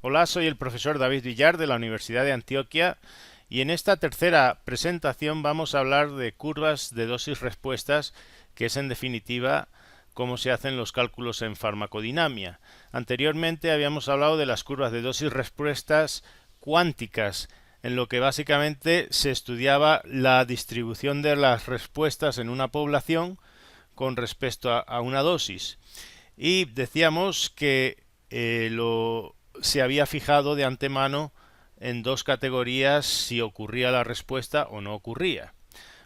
Hola, soy el profesor David Villar de la Universidad de Antioquia y en esta tercera presentación vamos a hablar de curvas de dosis-respuestas, que es en definitiva cómo se hacen los cálculos en farmacodinamia. Anteriormente habíamos hablado de las curvas de dosis-respuestas cuánticas, en lo que básicamente se estudiaba la distribución de las respuestas en una población con respecto a una dosis. Y decíamos que se había fijado de antemano en dos categorías si ocurría la respuesta o no ocurría.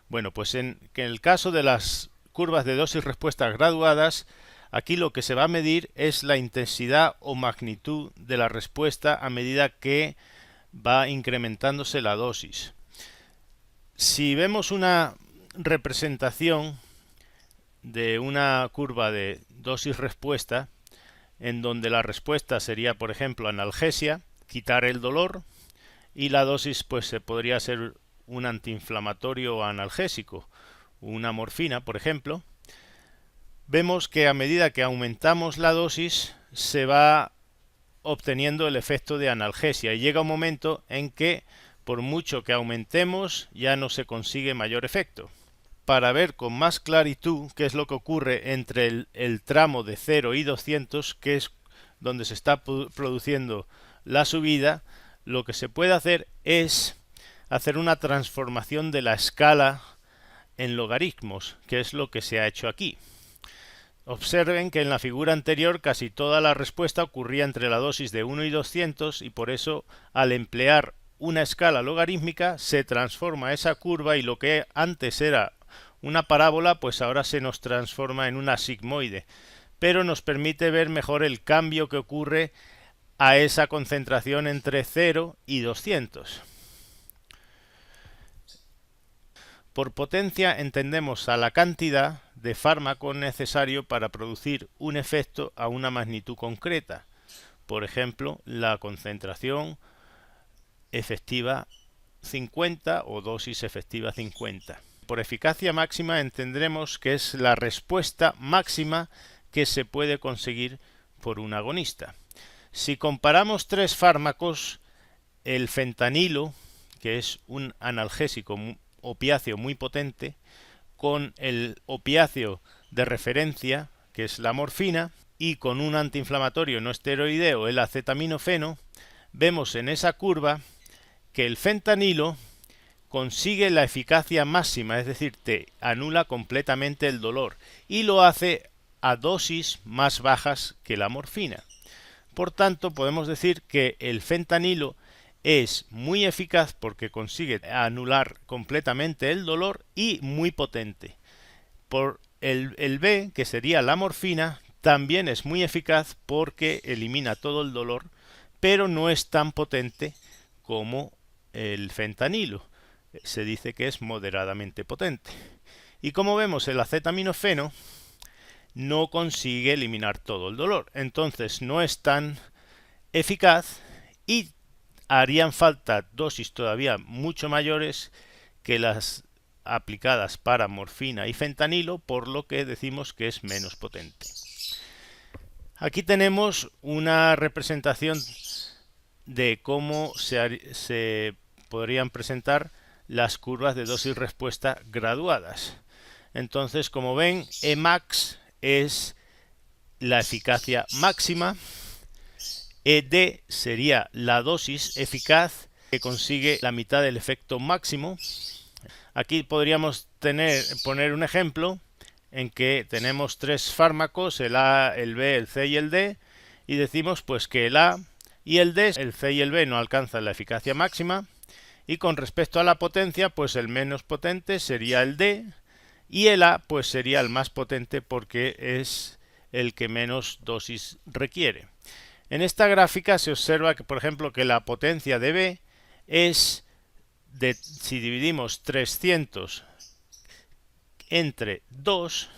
Bueno, pues en el caso de las curvas de dosis-respuestas graduadas, aquí lo que se va a medir es la intensidad o magnitud de la respuesta a medida que va incrementándose la dosis. Si vemos una representación de una curva de dosis-respuesta, en donde la respuesta sería, por ejemplo, analgesia, quitar el dolor, y la dosis pues podría ser un antiinflamatorio o analgésico, una morfina, por ejemplo. Vemos que a medida que aumentamos la dosis se va obteniendo el efecto de analgesia y llega un momento en que por mucho que aumentemos ya no se consigue mayor efecto. Para ver con más claritud qué es lo que ocurre entre el tramo de 0 y 200, que es donde se está produciendo la subida, lo que se puede hacer es hacer una transformación de la escala en logaritmos, que es lo que se ha hecho aquí. Observen que en la figura anterior casi toda la respuesta ocurría entre la dosis de 1 y 200 y por eso al emplear una escala logarítmica se transforma esa curva y lo que antes era una parábola pues ahora se nos transforma en una sigmoide, pero nos permite ver mejor el cambio que ocurre a esa concentración entre 0 y 200. Por potencia entendemos a la cantidad de fármaco necesario para producir un efecto a una magnitud concreta. Por ejemplo, la concentración efectiva 50 o dosis efectiva 50. Por eficacia máxima entendremos que es la respuesta máxima que se puede conseguir por un agonista. Si comparamos tres fármacos, el fentanilo, que es un analgésico opiáceo muy potente, con el opiáceo de referencia, que es la morfina, y con un antiinflamatorio no esteroideo, el acetaminofeno, vemos en esa curva que el fentanilo consigue la eficacia máxima, es decir, te anula completamente el dolor, y lo hace a dosis más bajas que la morfina. Por tanto, podemos decir que el fentanilo es muy eficaz porque consigue anular completamente el dolor y muy potente. Por el B, que sería la morfina, también es muy eficaz porque elimina todo el dolor, pero no es tan potente como el fentanilo. Se dice que es moderadamente potente. Y como vemos, el acetaminofeno no consigue eliminar todo el dolor. Entonces no es tan eficaz y harían falta dosis todavía mucho mayores que las aplicadas para morfina y fentanilo, por lo que decimos que es menos potente. Aquí tenemos una representación de cómo se podrían presentar las curvas de dosis-respuesta graduadas. Entonces, como ven, Emax es la eficacia máxima, ED sería la dosis eficaz que consigue la mitad del efecto máximo. Aquí podríamos poner un ejemplo en que tenemos tres fármacos, el A, el B, el C y el D, y decimos pues que el A y el D, el C y el B no alcanzan la eficacia máxima, y con respecto a la potencia, pues el menos potente sería el D, y el A pues sería el más potente porque es el que menos dosis requiere. En esta gráfica se observa que, por ejemplo, que la potencia de B es si dividimos 300 entre 2,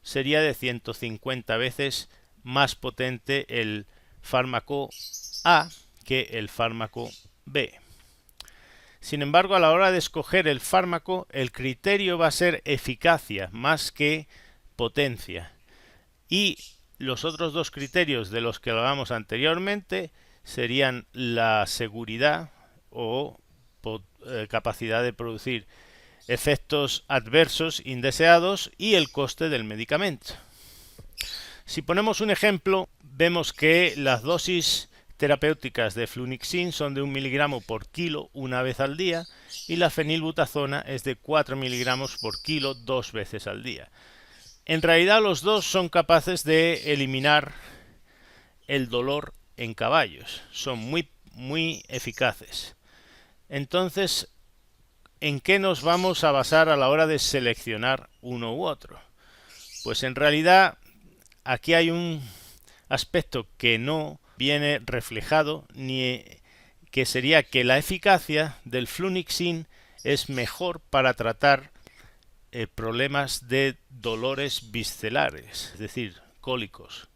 sería de 150 veces más potente el fármaco A que el fármaco B. Sin embargo, a la hora de escoger el fármaco, el criterio va a ser eficacia más que potencia. Y los otros dos criterios de los que hablábamos anteriormente serían la seguridad o capacidad de producir efectos adversos indeseados y el coste del medicamento. Si ponemos un ejemplo, vemos que las dosis terapéuticas de flunixin son de 1 miligramo por kilo una vez al día y la fenilbutazona es de 4 miligramos por kilo 2 veces al día. En realidad los dos son capaces de eliminar el dolor en caballos, son muy eficaces. Entonces, ¿en qué nos vamos a basar a la hora de seleccionar uno u otro? Pues en realidad aquí hay un aspecto que no viene reflejado, que sería que la eficacia del flunixin es mejor para tratar problemas de dolores viscelares, es decir, cólicos,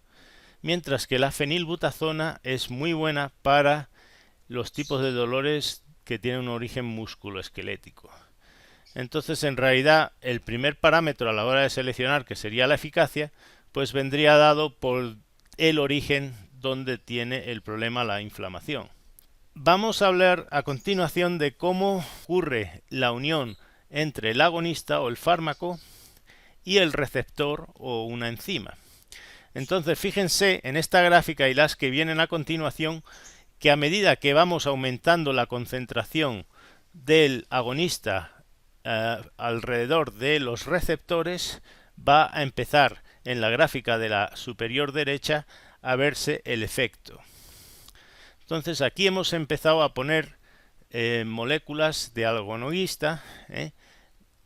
mientras que la fenilbutazona es muy buena para los tipos de dolores que tienen un origen musculoesquelético. Entonces, en realidad, el primer parámetro a la hora de seleccionar, que sería la eficacia, pues vendría dado por el origen donde tiene el problema la inflamación. Vamos a hablar a continuación de cómo ocurre la unión entre el agonista o el fármaco y el receptor o una enzima. Entonces, fíjense en esta gráfica y las que vienen a continuación que a medida que vamos aumentando la concentración del agonista alrededor de los receptores, va a empezar en la gráfica de la superior derecha a verse el efecto. Entonces aquí hemos empezado a poner moléculas de agonista,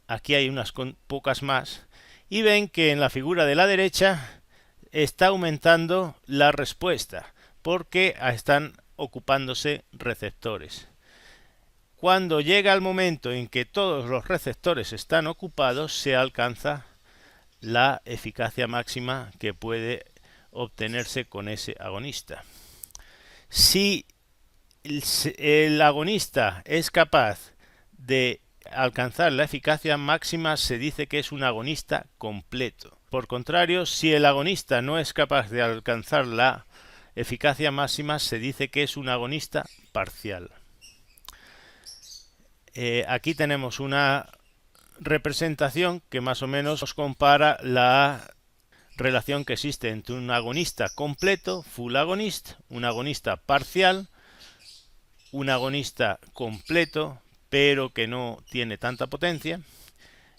aquí hay unas pocas más, y ven que en la figura de la derecha está aumentando la respuesta, porque están ocupándose receptores. Cuando llega el momento en que todos los receptores están ocupados, se alcanza la eficacia máxima que puede obtenerse con ese agonista. Si el agonista es capaz de alcanzar la eficacia máxima, se dice que es un agonista completo. Por contrario, si el agonista no es capaz de alcanzar la eficacia máxima, se dice que es un agonista parcial. Aquí tenemos una representación que más o menos nos compara la relación que existe entre un agonista completo, full agonist, un agonista parcial, un agonista completo pero que no tiene tanta potencia,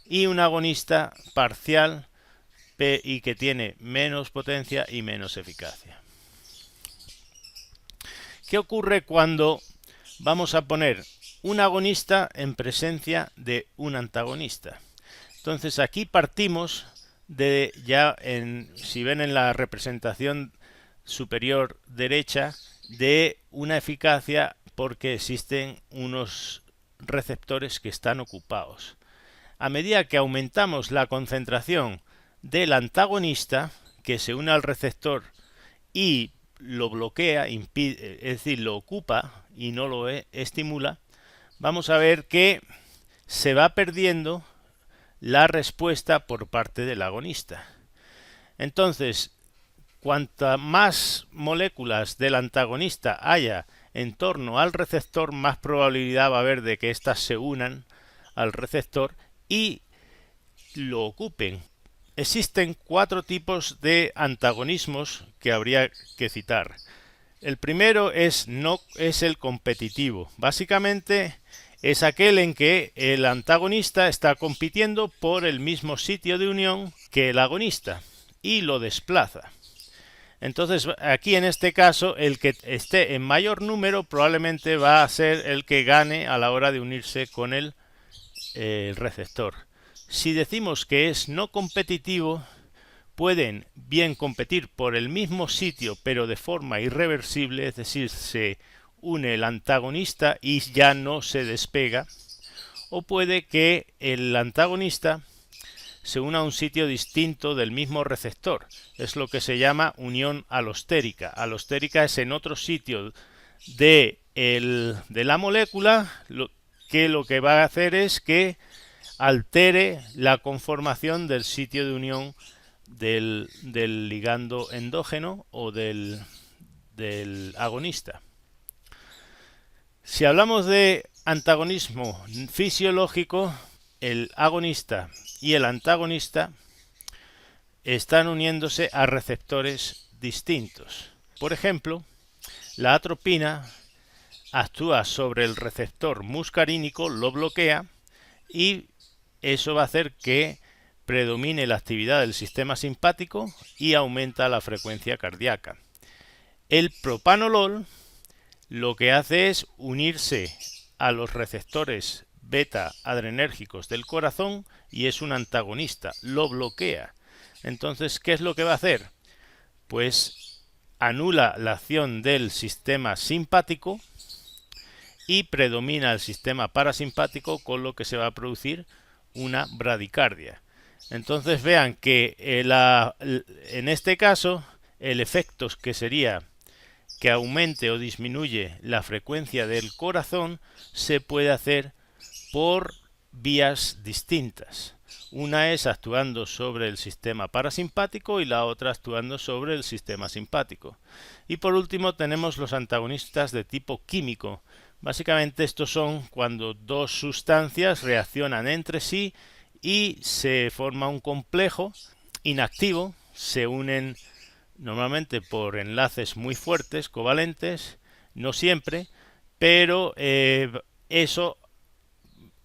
y un agonista parcial y que tiene menos potencia y menos eficacia. ¿Qué ocurre cuando vamos a poner un agonista en presencia de un antagonista? Entonces aquí partimos de si ven en la representación superior derecha, de una eficacia porque existen unos receptores que están ocupados. A medida que aumentamos la concentración del antagonista, que se une al receptor y lo bloquea, impide, es decir, lo ocupa y no lo estimula, vamos a ver que se va perdiendo la respuesta por parte del agonista. Entonces, cuantas más moléculas del antagonista haya en torno al receptor, más probabilidad va a haber de que éstas se unan al receptor y lo ocupen. Existen 4 tipos de antagonismos que habría que citar. El primero es el competitivo. Básicamente es aquel en que el antagonista está compitiendo por el mismo sitio de unión que el agonista y lo desplaza. Entonces aquí en este caso el que esté en mayor número probablemente va a ser el que gane a la hora de unirse con el receptor. Si decimos que es no competitivo, pueden bien competir por el mismo sitio pero de forma irreversible, es decir, se une el antagonista y ya no se despega, o puede que el antagonista se una a un sitio distinto del mismo receptor. Es lo que se llama unión alostérica. Alostérica es en otro sitio de la molécula, que lo que va a hacer es que altere la conformación del sitio de unión del ligando endógeno o del agonista. Si hablamos de antagonismo fisiológico, el agonista y el antagonista están uniéndose a receptores distintos. Por ejemplo, la atropina actúa sobre el receptor muscarínico, lo bloquea y eso va a hacer que predomine la actividad del sistema simpático y aumenta la frecuencia cardíaca. El propanolol lo que hace es unirse a los receptores beta adrenérgicos del corazón y es un antagonista, lo bloquea. Entonces, ¿qué es lo que va a hacer? Pues anula la acción del sistema simpático y predomina el sistema parasimpático, con lo que se va a producir una bradicardia. Entonces vean que en este caso el efecto que sería que aumente o disminuye la frecuencia del corazón se puede hacer por vías distintas. Una es actuando sobre el sistema parasimpático y la otra actuando sobre el sistema simpático. Y por último tenemos los antagonistas de tipo químico. Básicamente estos son cuando dos sustancias reaccionan entre sí y se forma un complejo inactivo, se unen normalmente por enlaces muy fuertes, covalentes, no siempre, pero eso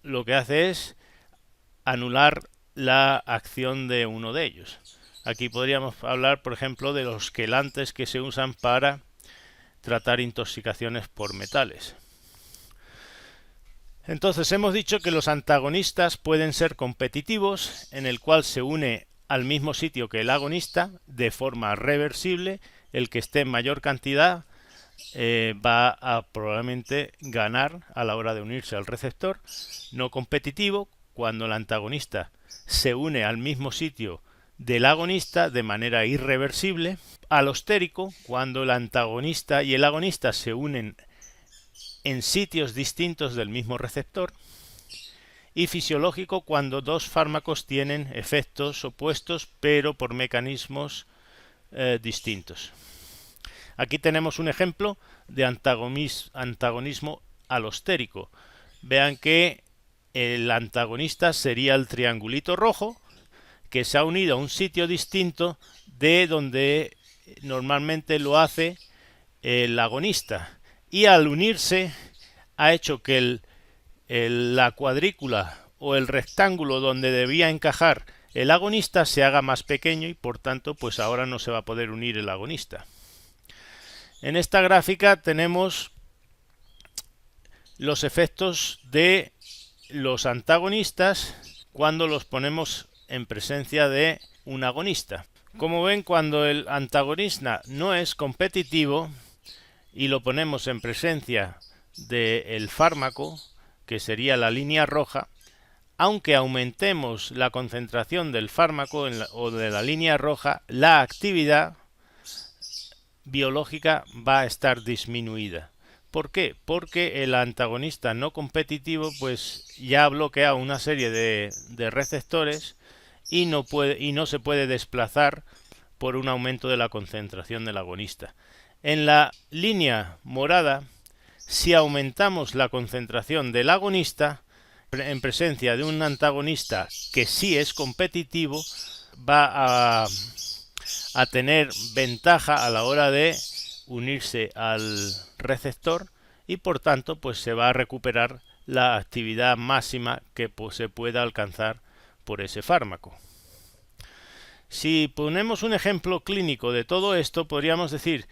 lo que hace es anular la acción de uno de ellos. Aquí podríamos hablar, por ejemplo, de los quelantes que se usan para tratar intoxicaciones por metales. Entonces hemos dicho que los antagonistas pueden ser competitivos, en el cual se une al mismo sitio que el agonista de forma reversible. El que esté en mayor cantidad va a probablemente ganar a la hora de unirse al receptor. No competitivo, cuando el antagonista se une al mismo sitio del agonista de manera irreversible. Alostérico, cuando el antagonista y el agonista se unen en sitios distintos del mismo receptor. Y fisiológico, cuando dos fármacos tienen efectos opuestos pero por mecanismos distintos. Aquí tenemos un ejemplo de antagonismo alostérico. Vean que el antagonista sería el triangulito rojo, que se ha unido a un sitio distinto de donde normalmente lo hace el agonista, y al unirse ha hecho que la cuadrícula o el rectángulo donde debía encajar el agonista se haga más pequeño y por tanto pues ahora no se va a poder unir el agonista. En esta gráfica tenemos los efectos de los antagonistas cuando los ponemos en presencia de un agonista. Como ven, cuando el antagonista no es competitivo y lo ponemos en presencia del fármaco, que sería la línea roja, aunque aumentemos la concentración del fármaco o de la línea roja, la actividad biológica va a estar disminuida. ¿Por qué? Porque el antagonista no competitivo pues ya ha bloqueado una serie de receptores y no se puede desplazar por un aumento de la concentración del agonista. En la línea morada, si aumentamos la concentración del agonista en presencia de un antagonista que sí es competitivo, va a tener ventaja a la hora de unirse al receptor y por tanto pues se va a recuperar la actividad máxima que se pueda alcanzar por ese fármaco. Si ponemos un ejemplo clínico de todo esto, podríamos decir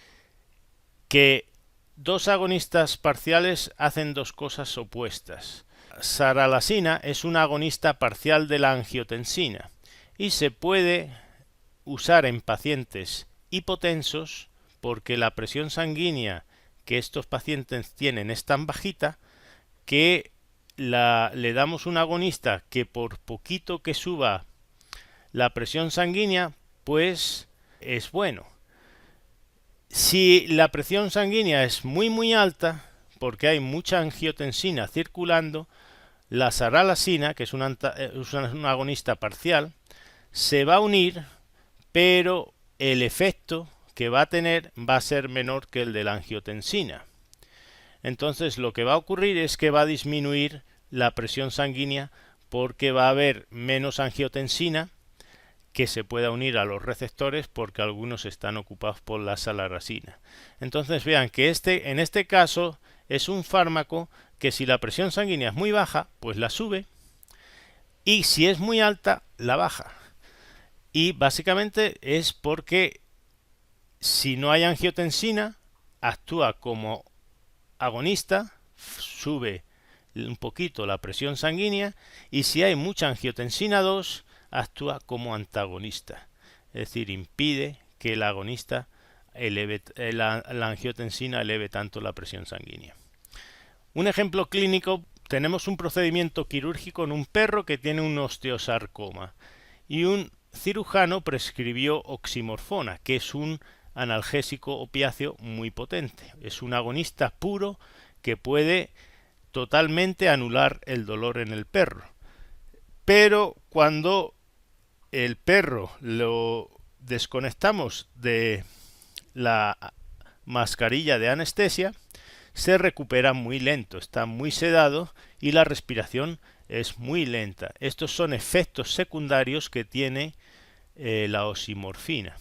que dos agonistas parciales hacen dos cosas opuestas. Saralasina es un agonista parcial de la angiotensina y se puede usar en pacientes hipotensos porque la presión sanguínea que estos pacientes tienen es tan bajita que le damos un agonista que por poquito que suba la presión sanguínea pues es bueno. Si la presión sanguínea es muy alta, porque hay mucha angiotensina circulando, la saralasina, que es un agonista parcial, se va a unir, pero el efecto que va a tener va a ser menor que el de la angiotensina. Entonces lo que va a ocurrir es que va a disminuir la presión sanguínea porque va a haber menos angiotensina que se pueda unir a los receptores porque algunos están ocupados por la salarasina. Entonces vean que en este caso es un fármaco que si la presión sanguínea es muy baja, pues la sube, y si es muy alta, la baja. Y básicamente es porque si no hay angiotensina, actúa como agonista, sube un poquito la presión sanguínea, y si hay mucha angiotensina 2, actúa como antagonista, es decir, impide que el agonista eleve, la angiotensina eleve tanto la presión sanguínea. Un ejemplo clínico, tenemos un procedimiento quirúrgico en un perro que tiene un osteosarcoma y un cirujano prescribió oximorfona, que es un analgésico opiáceo muy potente. Es un agonista puro que puede totalmente anular el dolor en el perro. Pero cuando el perro lo desconectamos de la mascarilla de anestesia, se recupera muy lento, está muy sedado y la respiración es muy lenta. Estos son efectos secundarios que tiene la oximorfina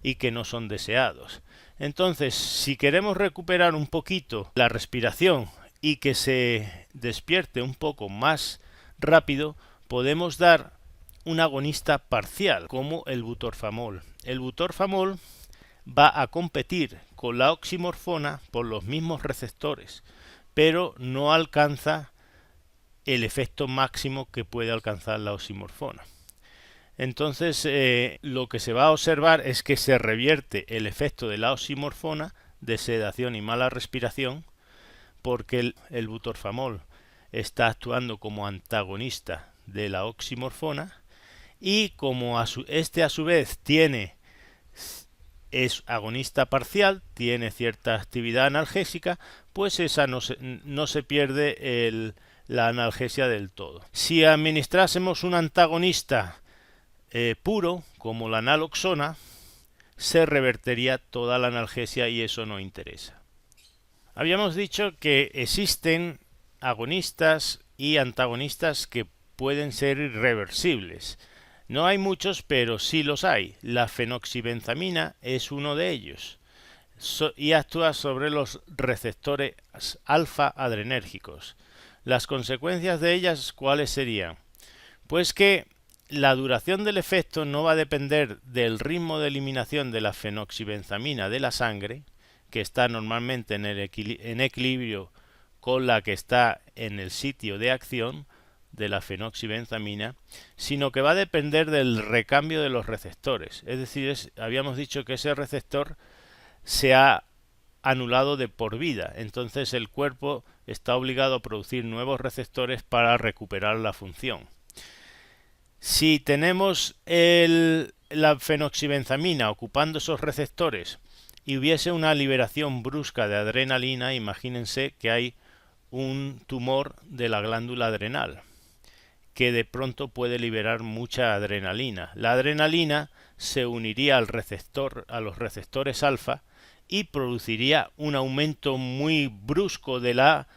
y que no son deseados. Entonces, si queremos recuperar un poquito la respiración y que se despierte un poco más rápido, podemos dar un agonista parcial, como el butorfamol. El butorfamol va a competir con la oximorfona por los mismos receptores, pero no alcanza el efecto máximo que puede alcanzar la oximorfona. Entonces, lo que se va a observar es que se revierte el efecto de la oximorfona de sedación y mala respiración, porque el butorfamol está actuando como antagonista de la oximorfona, y como este a su vez es agonista parcial, tiene cierta actividad analgésica, pues esa no se pierde la analgesia del todo. Si administrásemos un antagonista puro, como la naloxona, se revertiría toda la analgesia y eso no interesa. Habíamos dicho que existen agonistas y antagonistas que pueden ser irreversibles. No hay muchos, pero sí los hay. La fenoxibenzamina es uno de ellos y actúa sobre los receptores alfa adrenérgicos. Las consecuencias de ellas, ¿cuáles serían? Pues que la duración del efecto no va a depender del ritmo de eliminación de la fenoxibenzamina de la sangre, que está normalmente en equilibrio con la que está en el sitio de acción de la fenoxibenzamina, sino que va a depender del recambio de los receptores. Es decir, habíamos dicho que ese receptor se ha anulado de por vida, entonces el cuerpo está obligado a producir nuevos receptores para recuperar la función. Si tenemos la fenoxibenzamina ocupando esos receptores y hubiese una liberación brusca de adrenalina, imagínense que hay un tumor de la glándula adrenal que de pronto puede liberar mucha adrenalina. La adrenalina se uniría al receptor, a los receptores alfa, y produciría un aumento muy brusco de la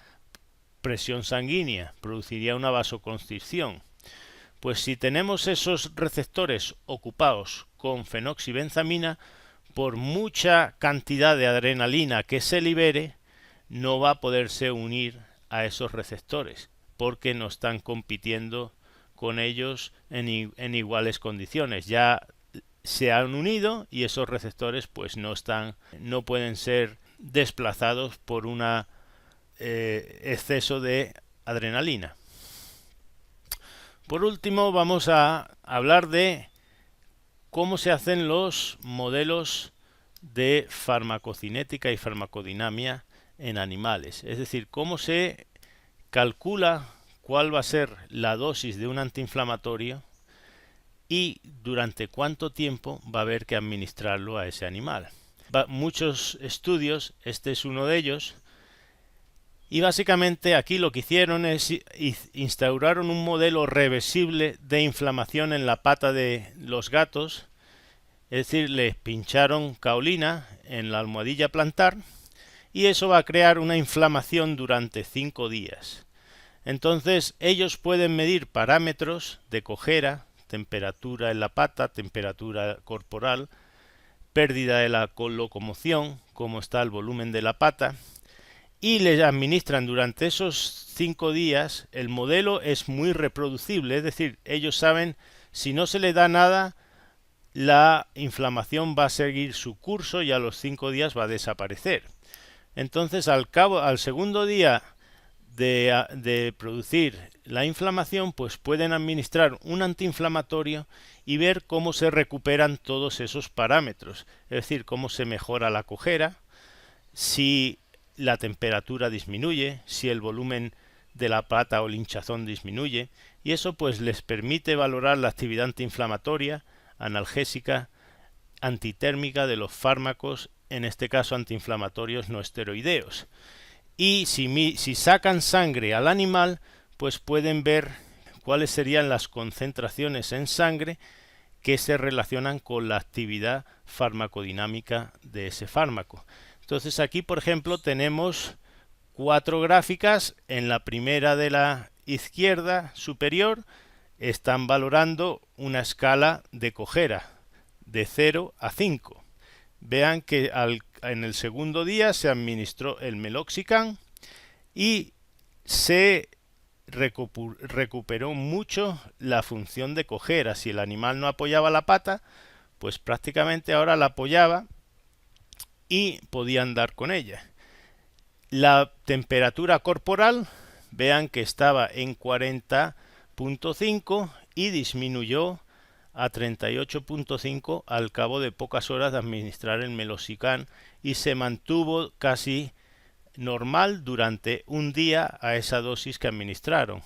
presión sanguínea, produciría una vasoconstricción. Pues si tenemos esos receptores ocupados con fenoxibenzamina, por mucha cantidad de adrenalina que se libere, no va a poderse unir a esos receptores, porque no están compitiendo con ellos en iguales condiciones. Ya se han unido y esos receptores pues no pueden ser desplazados por un exceso de adrenalina. Por último, vamos a hablar de cómo se hacen los modelos de farmacocinética y farmacodinamia en animales, es decir, cómo se calcula cuál va a ser la dosis de un antiinflamatorio y durante cuánto tiempo va a haber que administrarlo a ese animal. Muchos estudios, este es uno de ellos, y básicamente aquí lo que hicieron es instauraron un modelo reversible de inflamación en la pata de los gatos, es decir, les pincharon caolina en la almohadilla plantar y eso va a crear una inflamación durante 5 días. Entonces ellos pueden medir parámetros de cojera, temperatura en la pata, temperatura corporal, pérdida de la locomoción, cómo está el volumen de la pata, y les administran durante esos 5 días. El modelo es muy reproducible, es decir, ellos saben si no se le da nada, la inflamación va a seguir su curso y a los 5 días va a desaparecer. Entonces al segundo día de producir la inflamación, pues pueden administrar un antiinflamatorio y ver cómo se recuperan todos esos parámetros, es decir, cómo se mejora la cojera, si la temperatura disminuye, si el volumen de la pata o el hinchazón disminuye, y eso pues les permite valorar la actividad antiinflamatoria, analgésica, antitérmica de los fármacos, en este caso antiinflamatorios no esteroideos. Y si sacan sangre al animal, pues pueden ver cuáles serían las concentraciones en sangre que se relacionan con la actividad farmacodinámica de ese fármaco. Entonces aquí, por ejemplo, tenemos 4 gráficas. En la primera de la izquierda superior están valorando una escala de cojera de 0 a 5. Vean que en el segundo día se administró el meloxicam y se recuperó mucho la función de cojera. Si el animal no apoyaba la pata, pues prácticamente ahora la apoyaba y podía andar con ella. La temperatura corporal, vean que estaba en 40.5 y disminuyó a 38.5 al cabo de pocas horas de administrar el meloxicam y se mantuvo casi normal durante un día a esa dosis que administraron.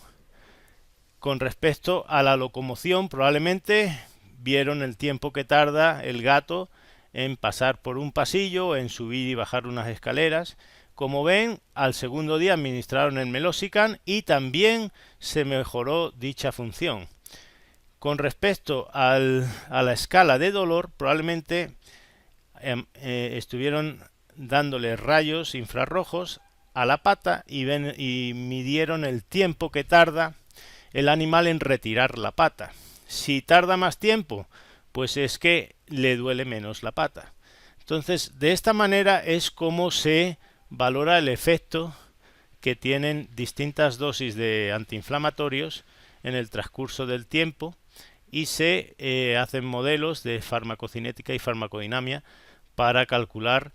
Con respecto a la locomoción, probablemente vieron el tiempo que tarda el gato en pasar por un pasillo, en subir y bajar unas escaleras. Como ven, al segundo día administraron el meloxicam y también se mejoró dicha función. Con respecto a la escala de dolor, probablemente estuvieron dándole rayos infrarrojos a la pata y midieron el tiempo que tarda el animal en retirar la pata. Si tarda más tiempo, pues es que le duele menos la pata. Entonces, de esta manera es como se valora el efecto que tienen distintas dosis de antiinflamatorios en el transcurso del tiempo y se hacen modelos de farmacocinética y farmacodinamia para calcular